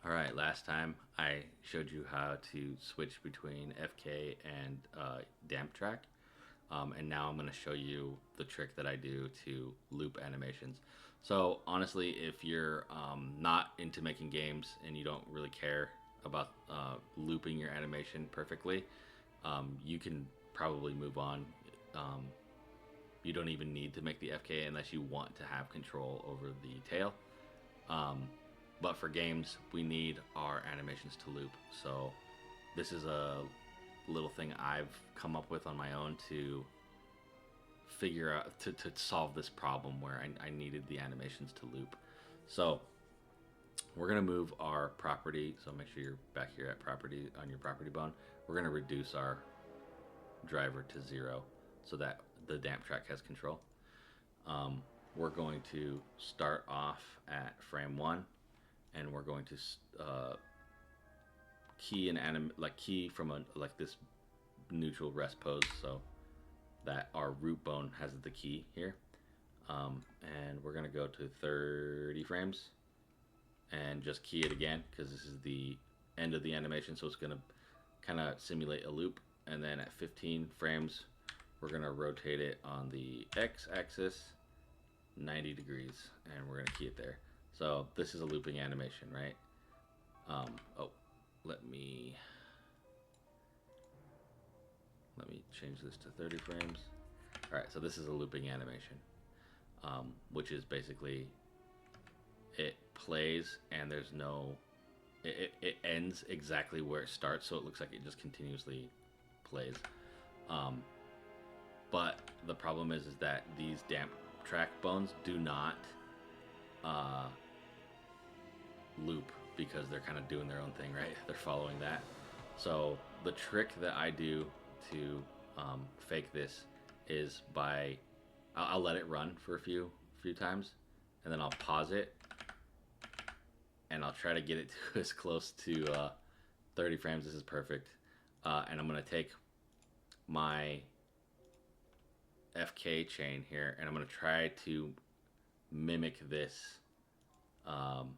Alright, last time I showed you how to switch between FK and damp track. And now I'm going to show you the trick that I do to loop animations. So honestly, if you're not into making games and you don't really care about looping your animation perfectly, you can probably move on. Um, you don't even need to make the FK unless you want to have control over the tail. Um, but for games, we need our animations to loop. So this is a little thing I've come up with on my own to figure out to solve this problem where I needed the animations to loop. So we're gonna move our property. So make sure you're back here at property on your property bone. We're gonna reduce our driver to 0 so that the damp track has control. Um, we're going to start off at frame 1 and we're going to key an key from a like this neutral rest pose so that our root bone has the key here. And we're gonna go to 30 frames and just key it again because this is the end of the animation, so it's gonna kind of simulate a loop. And then at 15 frames, we're gonna rotate it on the x-axis 90 degrees, and we're gonna key it there. So this is a looping animation, right? Oh, let me change this to 30 frames. All right, so this is a looping animation, which is basically it plays and there's no, it ends exactly where it starts, so it looks like it just continuously plays. Um, but the problem is that these damp track bones do not loop because they're kind of doing their own thing, right? They're following that. So the trick that I do to fake this is by I'll let it run for a few times, and then I'll pause it, and I'll try to get it to as close to 30 frames. This is perfect. And I'm gonna take my FK chain here, and I'm gonna try to mimic this um,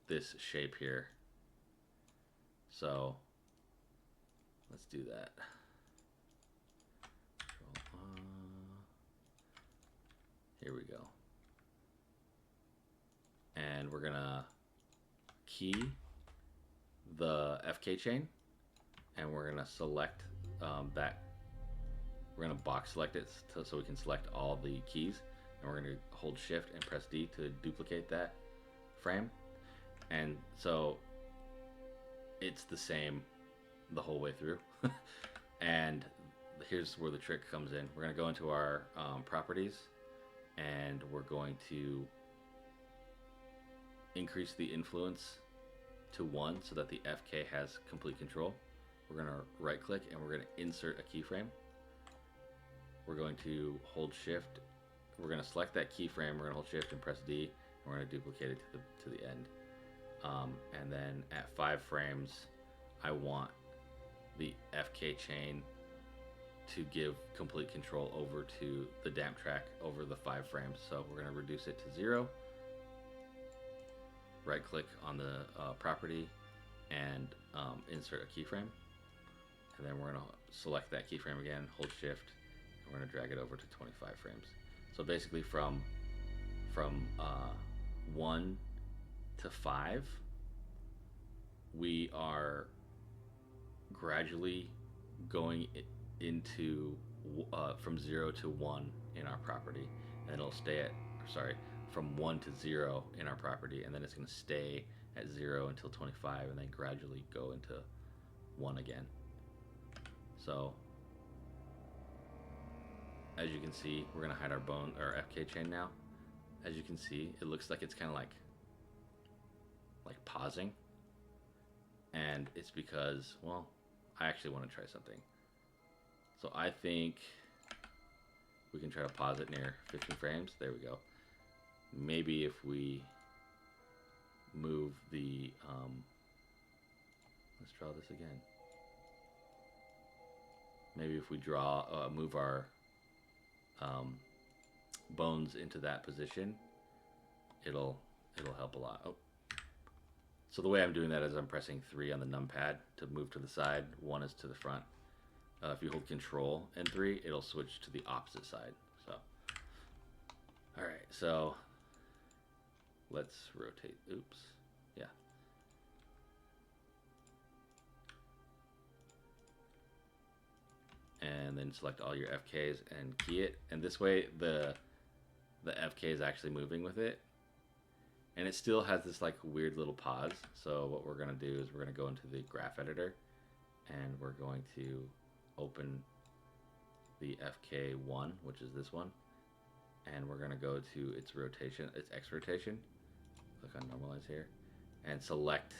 this shape here. So let's do that. Here we go. And we're gonna key the FK chain, and we're gonna select that. We're gonna box select it so we can select all the keys, and we're gonna hold Shift and press D to duplicate that frame. And so it's the same the whole way through. And here's where the trick comes in. We're gonna go into our properties, and we're going to increase the influence to 1 so that the FK has complete control. We're going to right click and we're going to insert a keyframe. We're going to hold Shift. We're going to select that keyframe. We're going to hold Shift and press D. And we're going to duplicate it to the end. And then at 5 frames, I want the FK chain to give complete control over to the damp track over the 5 frames. So we're going to reduce it to 0. Right click on the property and insert a keyframe. And then we're going to select that keyframe again, hold Shift, and we're going to drag it over to 25 frames. So basically from 1 to 5, we are gradually going into from 0 to 1 in our property, and it'll stay at, sorry, from 1 to 0 in our property, and then it's going to stay at 0 until 25, and then gradually go into 1 again. So as you can see, we're going to hide our bone or FK chain now. As you can see, it looks like it's kind of like pausing, and it's because, well, I actually want to try something. So I think we can try to pause it near 15 frames. There we go. Maybe if we move the, let's draw this again. Maybe if we move our bones into that position, it'll help a lot. Oh, So the way I'm doing that is I'm pressing 3 on the numpad to move to the side. 1 is to the front. If you hold Control and 3, it'll switch to the opposite side. So, all right. So let's rotate. Oops. Yeah. And then select all your FKs and key it. And this way, the FK is actually moving with it. And it still has this like weird little pause. So what we're gonna do is we're gonna go into the graph editor, and we're going to open the FK1, which is this one, and we're gonna go to its rotation, its X rotation. Click on normalize here, and select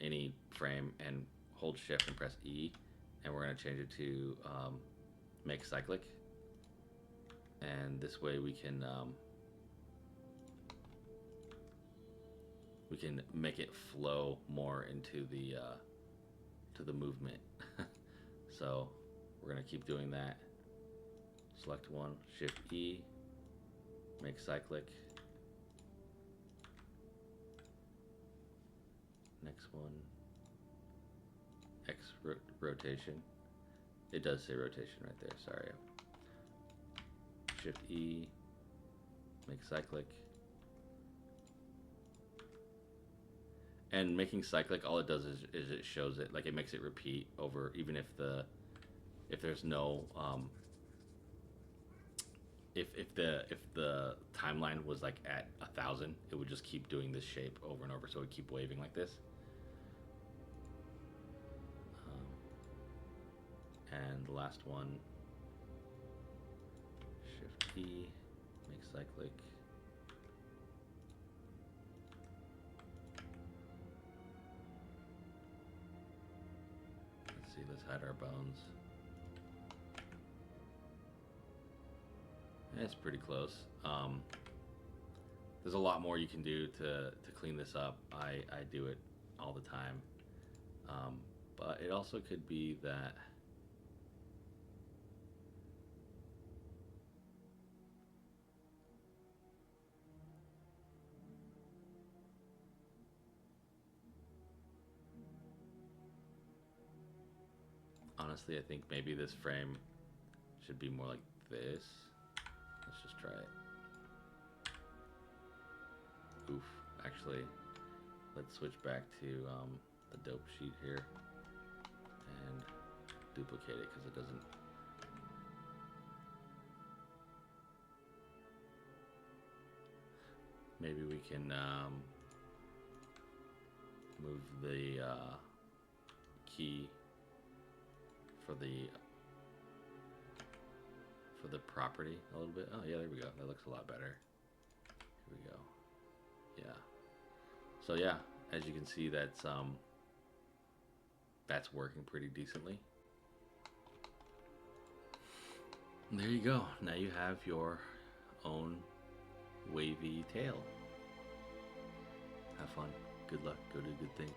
any frame and hold Shift and press E, and we're gonna change it to make cyclic. And this way we can make it flow more into the to the movement. So we're gonna keep doing that. Select one, Shift E, make cyclic. Next one, X rotation. It does say rotation right there, sorry. Shift E, make cyclic. And making cyclic, all it does is it shows it, like it makes it repeat over, even if there's no if the timeline was like at 1,000, it would just keep doing this shape over and over, so it would keep waving like this. And the last one, Shift E, make cyclic. Let's see, let's hide our bones. It's pretty close. There's a lot more you can do to clean this up. I do it all the time. But it also could be that honestly, I think maybe this frame should be more like this. Let's just try it. Oof. Actually, let's switch back to the dope sheet here and duplicate it because it doesn't. Maybe we can move the key for the property a little bit. Oh yeah, there we go. That looks a lot better. Here we go. Yeah. So yeah, as you can see, that's working pretty decently. And there you go. Now you have your own wavy tail. Have fun. Good luck. Go do good things.